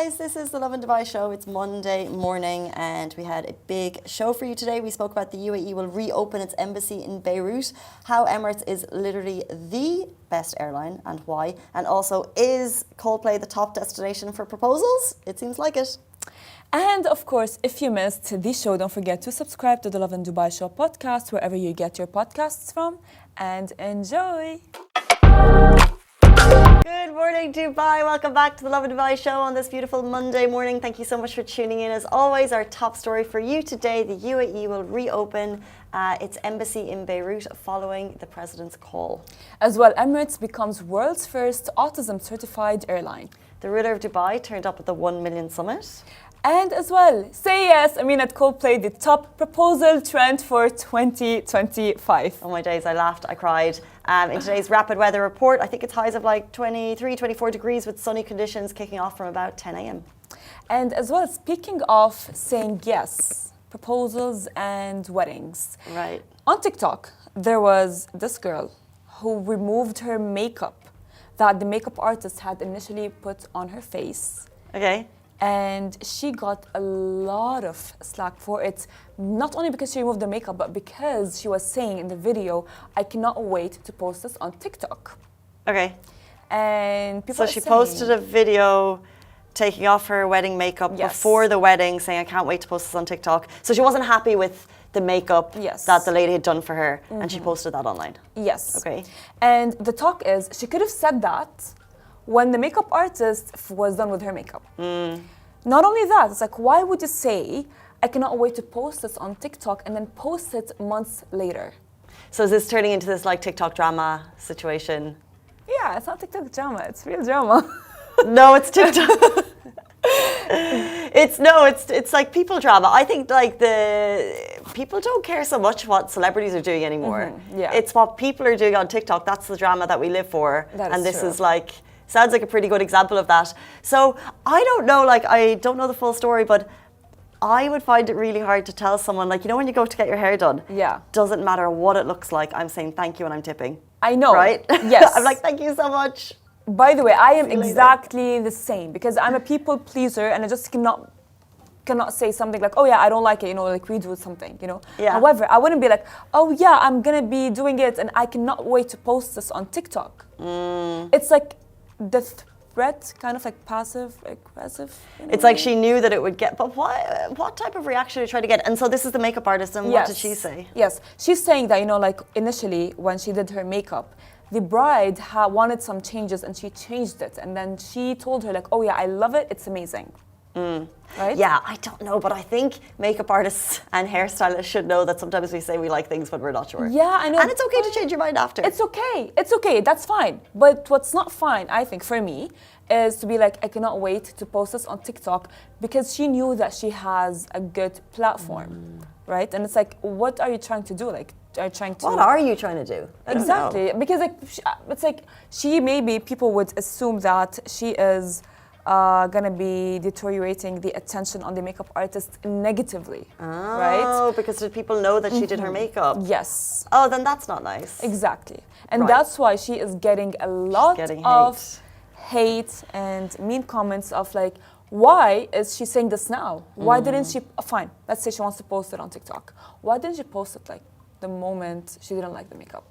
guys, this is the Lovin Dubai show. It's Monday morning and we had a big show for you today. We spoke about the UAE will reopen its embassy in Beirut, how Emirates is literally the best airline and why, and also is Coldplay the top destination for proposals? It seems like it. And of course, if you missed the show, don't forget to subscribe to the Lovin Dubai show podcast wherever you get your podcasts from, and enjoy. Good morning, Dubai. Welcome back to the Lovin Dubai show on this beautiful Monday morning. Thank you so much for tuning in. As always, our top story for you today, the UAE will reopen its embassy in Beirut following the president's call. As well, Emirates becomes world's first Autism certified airline. The ruler of Dubai turned up at the 1 Million Summit. And as well, say yes, at Coldplay, the top proposal trend for 2025. Oh my days, I laughed, I cried. In today's rapid weather report, I think it's highs of like 23, 24 degrees with sunny conditions kicking off from about 10 a.m. And as well, speaking of saying yes, proposals and weddings. Right. On TikTok, there was this girl who removed her makeup that the makeup artist had initially put on her face. Okay. And she got a lot of slack for it, not only because she removed the makeup, but because she was saying in the video, I cannot wait to post this on TikTok. Okay. And people So she posted a video taking off her wedding makeup before the wedding, saying, I can't wait to post this on TikTok. So she wasn't happy with the makeup that the lady had done for her, and she posted that online. Yes. Okay. And the talk is, she could have said that when the makeup artist was done with her makeup. Not only that, it's like, why would you say, I cannot wait to post this on TikTok and then post it months later? So is this turning into this like TikTok drama situation? Yeah, it's not TikTok drama, it's real drama. No, it's TikTok. It's like people drama. I think like the people don't care so much what celebrities are doing anymore. It's what people are doing on TikTok. That's the drama that we live for. This is like, sounds like a pretty good example of that. So I don't know, like I don't know the full story, but I would find it really hard to tell someone, like, you know, when you go to get your hair done, doesn't matter what it looks like, I'm saying thank you and I'm tipping. I know. Right? Yes. I'm like, thank you so much. By the way, I am exactly the same because I'm a people pleaser and I just cannot say something like, oh yeah, I don't like it, like redo something, However, I wouldn't be like, oh yeah, I'm gonna be doing it and I cannot wait to post this on TikTok. It's like the threat, kind of like passive aggressive. It's like she knew that it would get, but what type of reaction are you trying to get? And so this is the makeup artist, and what did she say? Yes, she's saying that, like initially when she did her makeup, the bride wanted some changes and she changed it. And then she told her like, oh yeah, I love it, it's amazing. Right? Yeah, I don't know, but I think makeup artists and hairstylists should know that sometimes we say we like things when we're not sure. Yeah, I know. And it's okay to change your mind after. It's okay, that's fine. But what's not fine, I think, for me, is to be like, I cannot wait to post this on TikTok because she knew that she has a good platform, right? And it's like, what are you trying to do? Like, are you trying to... What are you trying to do? Exactly, because like, it's like, maybe people would assume that she is gonna be deteriorating the attention on the makeup artist negatively, right? Oh, because did people know that she did her makeup? Yes. Oh, then that's not nice. Exactly. And that's why she is getting a lot of hate and mean comments of like, why is she saying this now? Why didn't she, fine, let's say she wants to post it on TikTok. Why didn't she post it like the moment she didn't like the makeup?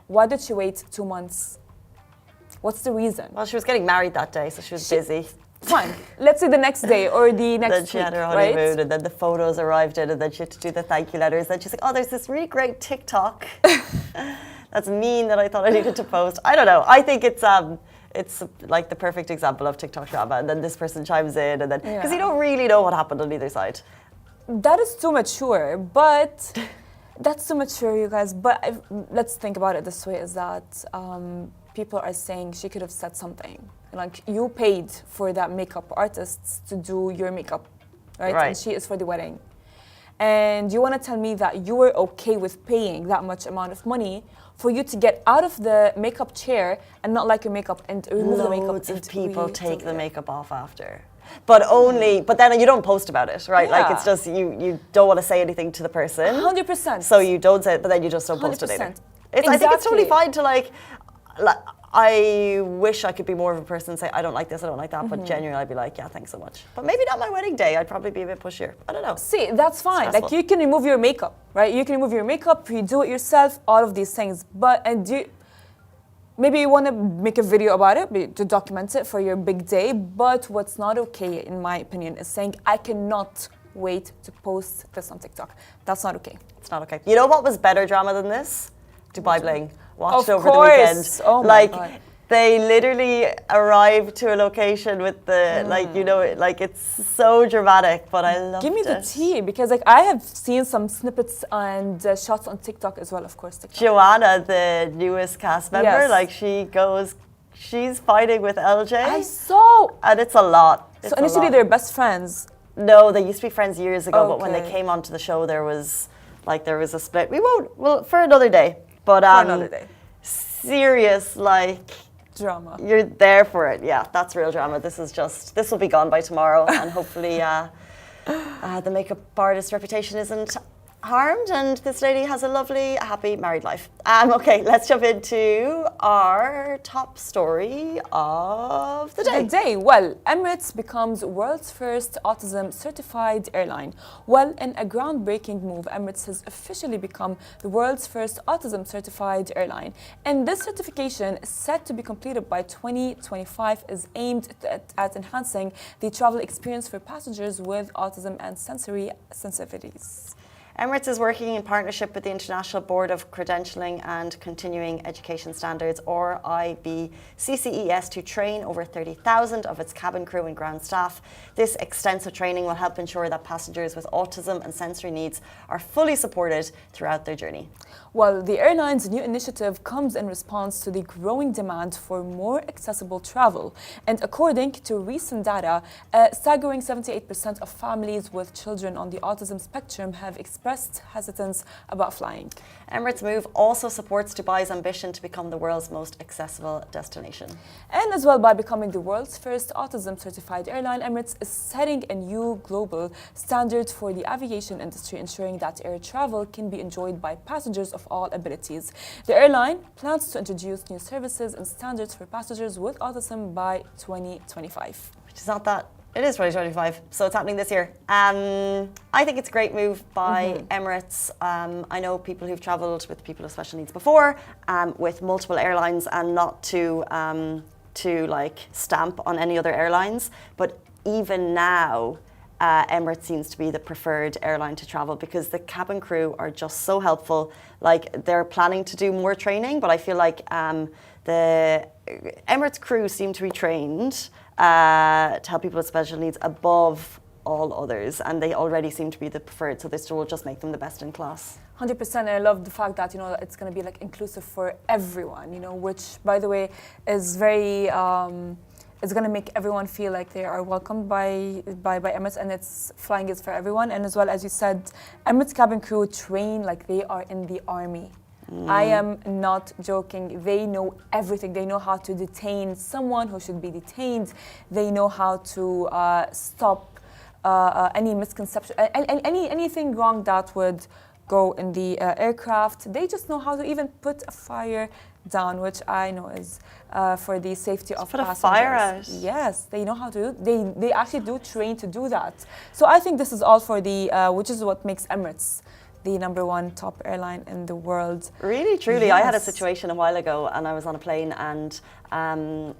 Why did she wait 2 months? What's the reason? Well, she was getting married that day, so she was busy. Fine. Let's say the next day or the next week, then she had her honeymoon, and then the photos arrived in, and then she had to do the thank you letters. Then she's like, oh, there's this really great TikTok. That's mean that I thought I needed to post. I don't know. I think it's like the perfect example of TikTok drama. And then this person chimes in, and then because you don't really know what happened on either side. That is too mature, but that's too mature, you guys. But let's think about it this way: is that people are saying she could have said something. Like, you paid for that makeup artist to do your makeup, right? And she is for the wedding. And you want to tell me that you were okay with paying that much amount of money for you to get out of the makeup chair and not like your makeup and remove the makeup? Loads of people take the makeup off after. But then you don't post about it, right? Like, it's just, you don't want to say anything to the person. 100%. So you don't say it, but then you just don't post it later. I think it's totally fine to like I wish I could be more of a person and say, I don't like this, I don't like that, but genuinely I'd be like, yeah, thanks so much. But maybe not my wedding day, I'd probably be a bit pushier. I don't know. See, that's fine. Like, you can remove your makeup, right? You can remove your makeup, you do it yourself, all of these things. Maybe you want to make a video about it, to document it for your big day, but what's not okay, in my opinion, is saying, I cannot wait to post this on TikTok. That's not okay. It's not okay. You know what was better drama than this? Dubai Bling. Watched over the weekend. Oh my God. They literally arrived to a location with the, it's so dramatic, but I love it. Give me the tea, because I have seen some snippets and shots on TikTok as well, of course. TikTok. Joanna, the newest cast member, she's fighting with LJ. I saw. And it's a lot. So initially they're best friends. No, they used to be friends years ago, but when they came onto the show, there was a split. For another day. But for another day. Serious, drama. You're there for it. Yeah, that's real drama. This will be gone by tomorrow, and hopefully the makeup artist reputation isn't harmed, and this lady has a lovely, happy married life. Okay, let's jump into our top story of the day. Well, Emirates becomes world's first autism certified airline. Well, in a groundbreaking move, Emirates has officially become the world's first autism certified airline. And this certification, set to be completed by 2025, is aimed at enhancing the travel experience for passengers with autism and sensory sensitivities. Emirates is working in partnership with the International Board of Credentialing and Continuing Education Standards, or IBCCES, to train over 30,000 of its cabin crew and ground staff. This extensive training will help ensure that passengers with autism and sensory needs are fully supported throughout their journey. Well, the airline's new initiative comes in response to the growing demand for more accessible travel. And according to recent data, a staggering 78% of families with children on the autism spectrum have expressed hesitance about flying. Emirates' move also supports Dubai's ambition to become the world's most accessible destination. And as well, by becoming the world's first autism certified airline, Emirates is setting a new global standard for the aviation industry, ensuring that air travel can be enjoyed by passengers of all abilities. The airline plans to introduce new services and standards for passengers with autism by 2025. Which is not that. It is 2025, so it's happening this year. I think it's a great move by Emirates. I know people who've travelled with people with special needs before, with multiple airlines, and not to stamp on any other airlines. But even now, Emirates seems to be the preferred airline to travel, because the cabin crew are just so helpful. They're planning to do more training, but I feel like the Emirates crew seem to be trained to help people with special needs above all others, and they already seem to be the preferred, so this will just make them the best in class. 100%. I love the fact that it's going to be inclusive for everyone, which, by the way, is very it's going to make everyone feel like they are welcomed by Emirates, and it's flying is for everyone. And as well, as you said, Emirates cabin crew train like they are in the army. I am not joking. They know everything. They know how to detain someone who should be detained. They know how to stop any misconception, anything wrong that would go in the aircraft. They just know how to even put a fire down, which I know is for the safety of passengers. Put a fire out. Yes, they know how to. They actually do train to do that. So I think this is all for the, which is what makes Emirates the #1 top airline in the world. Really, truly. Yes. I had a situation a while ago, and I was on a plane, and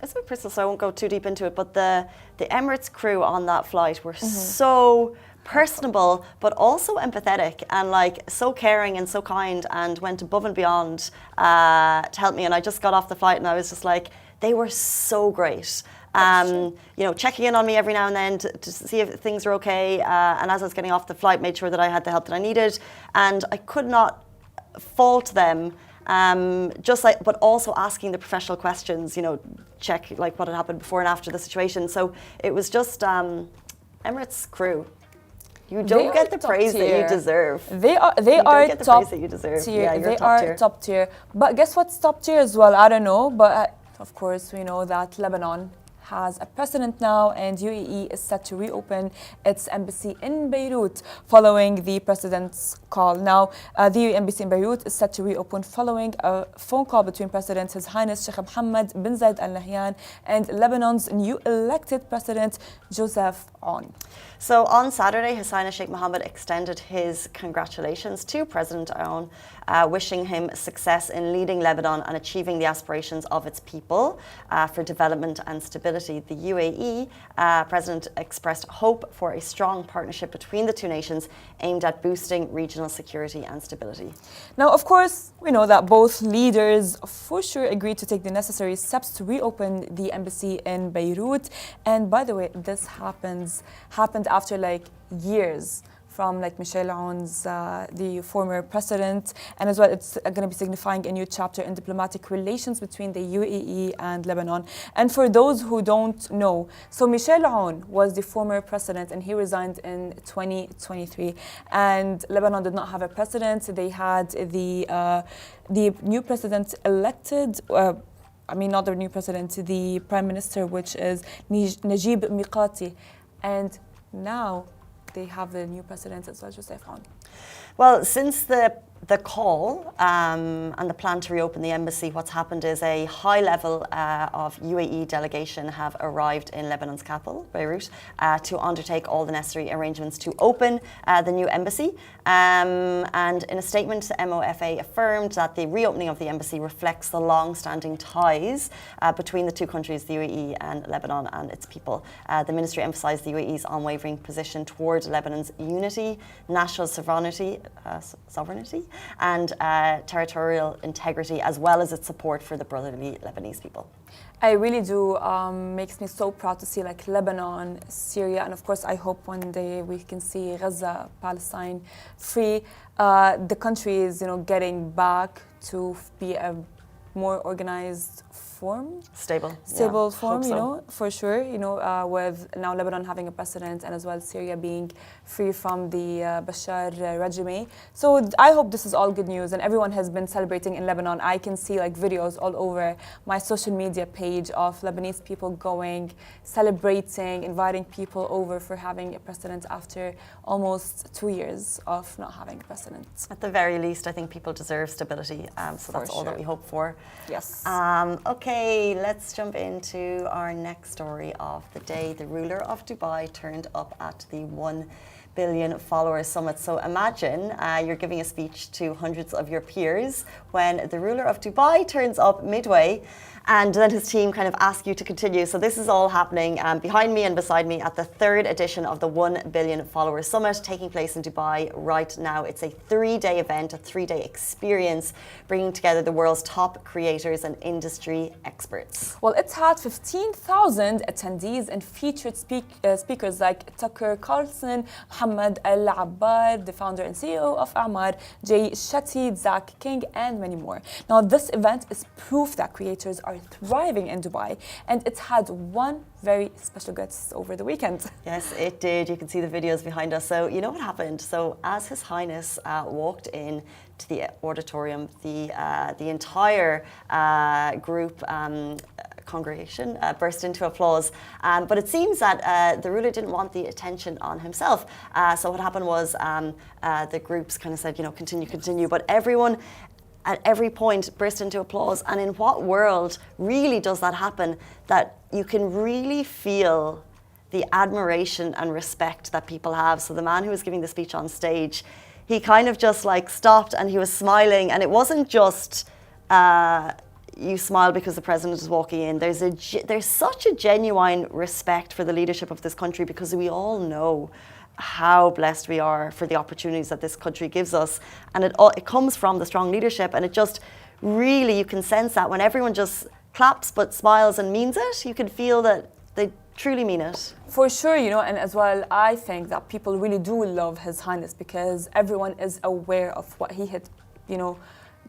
it's a bit personal, so I won't go too deep into it, but the Emirates crew on that flight were so personable, but also empathetic, and so caring and so kind, and went above and beyond to help me. And I just got off the flight, and I was just they were so great. Checking in on me every now and then to see if things are okay. And as I was getting off the flight, made sure that I had the help that I needed. And I could not fault them, but also asking the professional questions, check what had happened before and after the situation. So it was just Emirates crew. You don't get the praise that you deserve. They are top tier. They are top tier. But guess what's top tier as well? I don't know, but of course we know that Lebanon has a president now, and UAE is set to reopen its embassy in Beirut following the president's call. Now, the UAE embassy in Beirut is set to reopen following a phone call between President His Highness Sheikh Mohammed bin Zayed Al Nahyan and Lebanon's new elected President Joseph Aoun. So on Saturday, His Highness Sheikh Mohammed extended his congratulations to President Aoun, wishing him success in leading Lebanon and achieving the aspirations of its people for development and stability. The UAE President expressed hope for a strong partnership between the two nations aimed at boosting regional security and stability. Now, of course, we know that both leaders for sure agreed to take the necessary steps to reopen the embassy in Beirut. And by the way, this happened after like years from like Michel Aoun's, the former president, and as well it's going to be signifying a new chapter in diplomatic relations between the UAE and Lebanon. And for those who don't know, so Michel Aoun was the former president and he resigned in 2023, and Lebanon did not have a president. They had the new president elected, not the new president, the prime minister, which is Najib Mikati, and now they have the new president as well, Joseph Aoun. Well, since the call and the plan to reopen the embassy, what's happened is a high level of UAE delegation have arrived in Lebanon's capital, Beirut, to undertake all the necessary arrangements to open the new embassy. And in a statement, the MOFA affirmed that the reopening of the embassy reflects the long-standing ties between the two countries, the UAE and Lebanon and its people. The ministry emphasised the UAE's unwavering position towards Lebanon's unity, national sovereignty, and territorial integrity, as well as its support for the brotherly Lebanese people. I really do. Makes me so proud to see like Lebanon, Syria, and of course I hope one day we can see Gaza, Palestine free. The country is, getting back to be a more organized form. Stable form, so. For sure, with now Lebanon having a president and as well Syria being free from the Bashar regime. So I hope this is all good news, and everyone has been celebrating in Lebanon. I can see like videos all over my social media page of Lebanese people going, celebrating, inviting people over for having a president after almost 2 years of not having a president. At the very least, I think people deserve stability, so that's all that we hope for. Yes. Okay, let's jump into our next story of the day. The ruler of Dubai turned up at the 1 billion followers summit. So imagine you're giving a speech to hundreds of your peers when the ruler of Dubai turns up midway and then his team kind of ask you to continue. So this is all happening behind me and beside me at the 3rd edition of the 1 billion followers summit taking place in Dubai right now. It's a 3-day event, a 3-day experience, bringing together the world's top creators and industry experts. Well, it's had 15,000 attendees and featured speakers like Tucker Carlson, Mohammed Al-Abbad, the founder and CEO of Amar, Jay Shetty, Zach King, and many more. Now, this event is proof that creators are thriving in Dubai, and it had one very special guest over the weekend. Yes, it did. You can see the videos behind us. So you know what happened? So as His Highness walked in to the auditorium, the entire group congregation burst into applause. But it seems that the ruler didn't want the attention on himself. So what happened was the groups kind of said, continue. But everyone at every point burst into applause. And in what world really does that happen, that you can really feel the admiration and respect that people have? So the man who was giving the speech on stage, he kind of just like stopped and he was smiling. And it wasn't just you smile because the president is walking in. There's such a genuine respect for the leadership of this country, because we all know how blessed we are for the opportunities that this country gives us, and it comes from the strong leadership. And it just really, you can sense that when everyone just claps but smiles and means it, you can feel that they truly mean it. For sure, and as well, I think that people really do love His Highness because everyone is aware of what he had,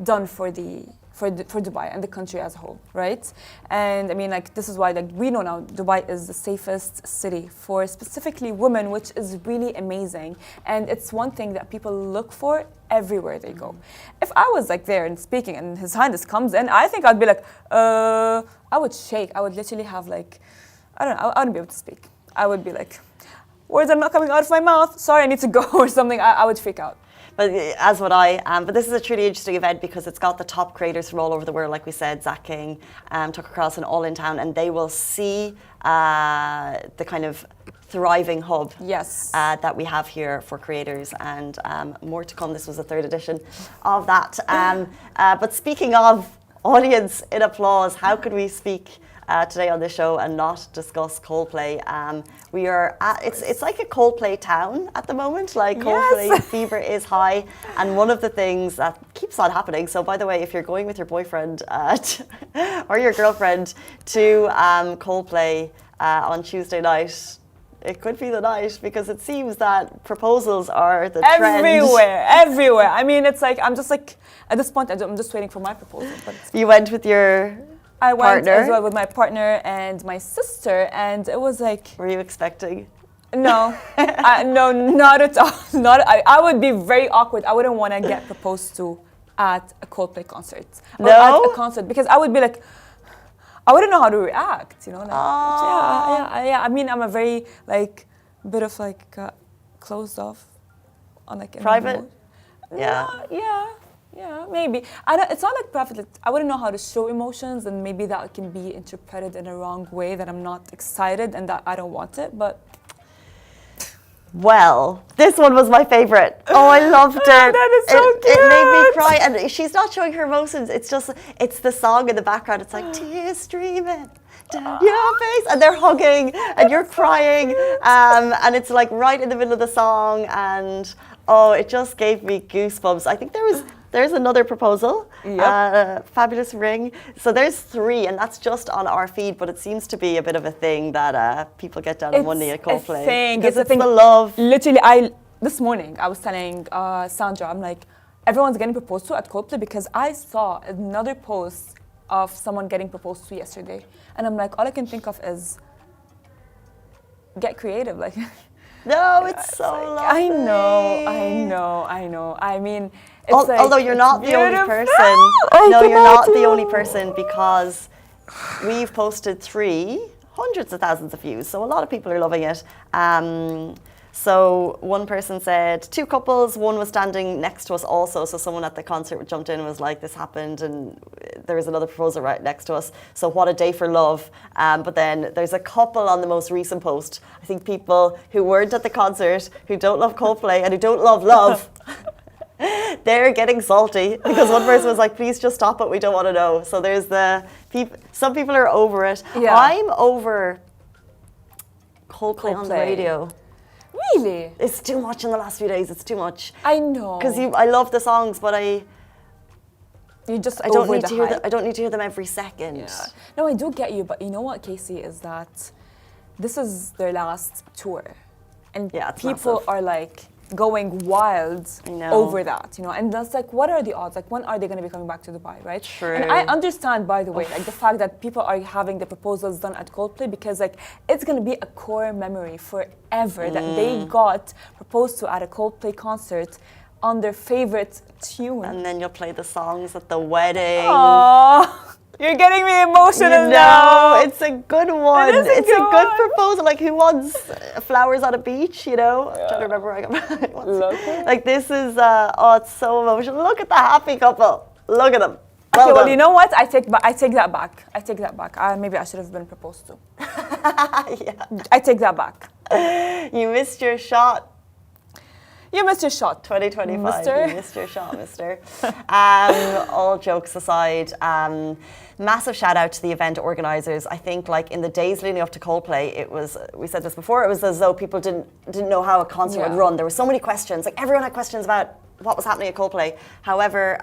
done for Dubai and the country as a whole, right? And I mean, this is why, we know now Dubai is the safest city for specifically women, which is really amazing. And it's one thing that people look for everywhere they go. If I was there and speaking and His Highness comes in, I think I'd be I would shake. I would literally have I wouldn't be able to speak. I would be words are not coming out of my mouth. Sorry, I need to go or something. I would freak out. But as would I. But this is a truly interesting event because it's got the top creators from all over the world, like we said, Zach King, Tucker Carlson, all in town, and they will see the kind of thriving hub that we have here for creators, and more to come. This was the 3rd edition of that. But speaking of audience in applause, how could we speak today on this show and not discuss Coldplay? We are at, it's like a Coldplay town at the moment. Like Coldplay fever is high, and one of the things that keeps on happening. So by the way, if you're going with your boyfriend or your girlfriend to Coldplay on Tuesday night, it could be the night, because it seems that proposals are the trend. Everywhere. I mean, it's like, I'm just like, at this point, I'm just waiting for my proposal. But you went with your I went partner? As well with my partner and my sister, and it was like... Were you expecting? No, no, not at all. I would be very awkward. I wouldn't want to get proposed to at a Coldplay concert. Or at a concert, because I would be like, I wouldn't know how to react, you know. Like, yeah. I mean, I'm a very bit of closed off, on private. Yeah, maybe. It's not like private. Like, I wouldn't know how to show emotions, and maybe that can be interpreted in a wrong way, that I'm not excited and that I don't want it. But well, this one was my favorite. Oh, I loved it. That is so cute. It made me cry, and she's not showing her emotions. It's the song in the background. It's like tears streaming down your face, and they're hugging, and you're crying, and it's like right in the middle of the song, and oh, it just gave me goosebumps. I think there's another proposal, fabulous ring. So there's 3, and that's just on our feed, but it seems to be a bit of a thing that people get down on one knee at Coldplay. It's a thing. The love. Literally, this morning I was telling Sandra, I'm like, everyone's getting proposed to at Coldplay, because I saw another post of someone getting proposed to yesterday, and I'm like, all I can think of is get creative, like. No, it's so lovely. I know. I mean, it's although you're not the only person. No, you're not the only person, because we've posted 3, hundreds of thousands of views. So a lot of people are loving it. So one person said 2 couples, one was standing next to us also. So someone at the concert jumped in and was like, this happened, and there was another proposal right next to us. So what a day for love. But then there's a couple on the most recent post. I think people who weren't at the concert, who don't love Coldplay and who don't love love, they're getting salty, because one person was like, please just stop it, we don't want to know. So there's some people are over it. Yeah. I'm over Coldplay on the radio. Really? It's too much in the last few days. It's too much. I know. Because I love the songs, but I don't need to hear them every second. Yeah. No, I do get you, but you know what, Casey, is that this is their last tour, and people are like going wild over that, you know. And that's like, what are the odds? Like, when are they going to be coming back to Dubai, right? True. And I understand, by the way, like the fact that people are having the proposals done at Coldplay, because like it's going to be a core memory forever that they got proposed to at a Coldplay concert on their favorite tune. And then you'll play the songs at the wedding. Aww. You're getting me emotional now. It's a good one. It's a good proposal. Like, who wants flowers on a beach, you know? I'm trying to remember where I got like, this is, it's so emotional. Look at the happy couple. Look at them. Well, you know what? I take that back. Maybe I should have been proposed to. I take that back. You missed your shot. You missed your shot. 2025. Mister. You missed your shot, mister. All jokes aside, massive shout out to the event organisers. I think, like, in the days leading up to Coldplay, it was, we said this before, it was as though people didn't know how a concert would run. There were so many questions. Like, everyone had questions about what was happening at Coldplay. However,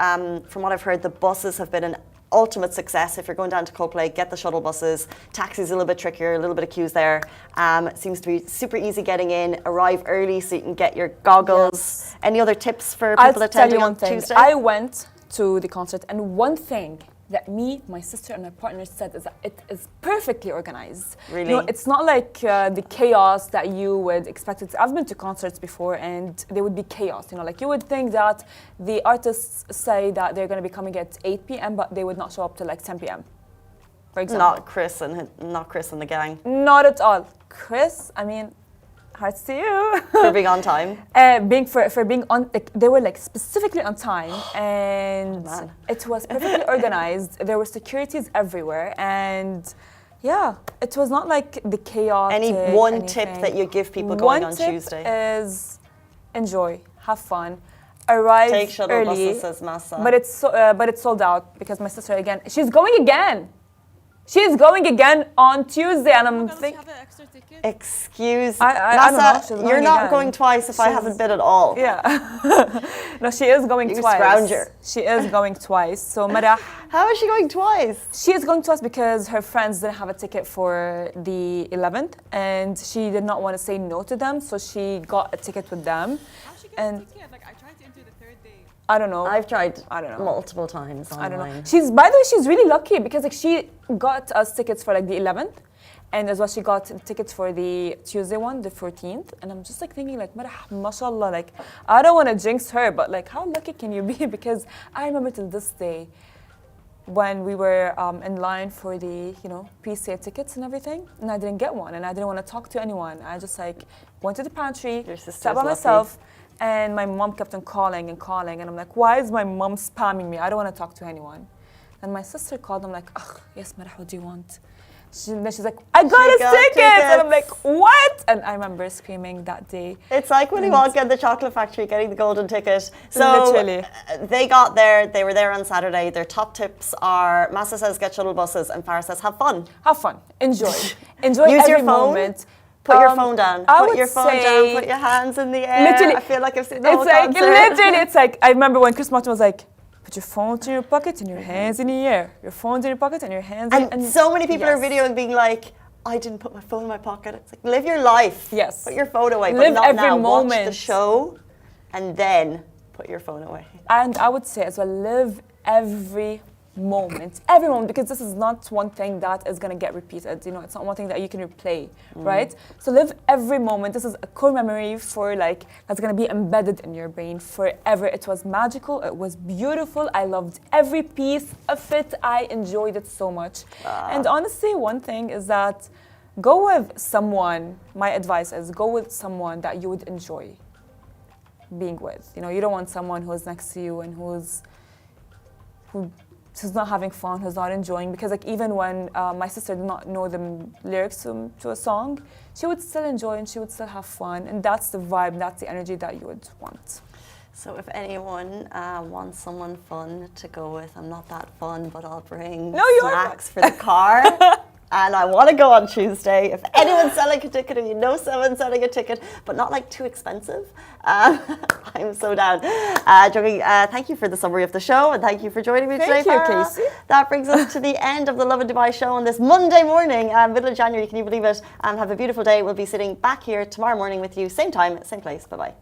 from what I've heard, the buses have been an ultimate success. If you're going down to Coldplay, get the shuttle buses. Taxis a little bit trickier, a little bit of queues there. It seems to be super easy getting in. Arrive early so you can get your goggles. Yes. Any other tips for people attending on Tuesday? I went to the concert, and one thing that me, my sister, and my partner said is that it is perfectly organized. Really? You know, it's not like the chaos that you would expect it. I've been to concerts before, and there would be chaos. You know, like, you would think that the artists say that they're going to be coming at 8 p.m., but they would not show up till like 10 p.m. For example. Not Chris and the gang. Not at all. Chris, I mean, Hearts to you. For being on time. For being on, like, they were like specifically on time, and it was perfectly organized. There were securities everywhere, and yeah, it was not like the chaos. One tip that you give people going on Tuesday? One tip is enjoy, have fun, arrive Take shuttle early. buses, says Massa. But it's sold out because my sister again. She's going again. She's going again on Tuesday, and I'm thinking. Excuse Massa, you're not going twice if I haven't been at all. Yeah. No, she is going twice. Scrounger. She is going twice. So Marah. How is she going twice? She is going twice because her friends didn't have a ticket for the 11th, and she did not want to say no to them, so she got a ticket with them. How'd she get a ticket? Like, I tried to enter the third day. I don't know. I've tried multiple times online. I don't know. By the way, she's really lucky because like she got us tickets for like the 11th. And as well, she got tickets for the Tuesday one, the 14th. And I'm just like thinking like, mashallah, like, I don't want to jinx her, but like, how lucky can you be? Because I remember till this day when we were in line for the, pre-sale tickets and everything, and I didn't get one, and I didn't want to talk to anyone. I just like went to the pantry, sat by myself, and my mom kept on calling and calling, and I'm like, why is my mom spamming me? I don't want to talk to anyone. And my sister called, I'm like, yes, Marah, what do you want? Then she's like, I got a ticket! And I'm like, what? And I remember screaming that day. It's like when you walk in the chocolate factory getting the golden ticket. So literally. They got there, they were there on Saturday. Their top tips are, Massa says get shuttle buses, and Farah says have fun. Have fun, enjoy. Enjoy Use every your phone. moment. Put your phone down. Put your phone down, put your hands in the air. Literally. I feel like I've seen the whole concert. Literally, it's like, I remember when Chris Martin was like, put your phone in your pocket and your hands in the air. Your phone's in your pocket and your hands in the air. And so many people are videoing being like, I didn't put my phone in my pocket. It's like, live your life. Yes. Put your phone away. Live but not every now. moment. Watch the show and then put your phone away. And I would say as well, live every moment, because this is not one thing that is going to get repeated. It's not one thing that you can replay, right? So live every moment. This is a core memory for like that's going to be embedded in your brain forever. It was magical. It was beautiful. I loved every piece of it. I enjoyed it so much. And honestly, one thing is that go with someone. My advice is go with someone that you would enjoy being with. You don't want someone who's next to you and who's not having fun, who's not enjoying, because like even when my sister did not know the lyrics to a song, she would still enjoy and she would still have fun, and that's the vibe, that's the energy that you would want. So if anyone wants someone fun to go with, I'm not that fun, but I'll bring snacks for the car. And I want to go on Tuesday. If anyone's selling a ticket and you know someone's selling a ticket, but not like too expensive, I'm so down. Joking, thank you for the summary of the show, and thank you for joining me today, Farah. Thank you, Casey. That brings us to the end of the Lovin Dubai show on this Monday morning, middle of January. Can you believe it? Have a beautiful day. We'll be sitting back here tomorrow morning with you, same time, same place. Bye-bye.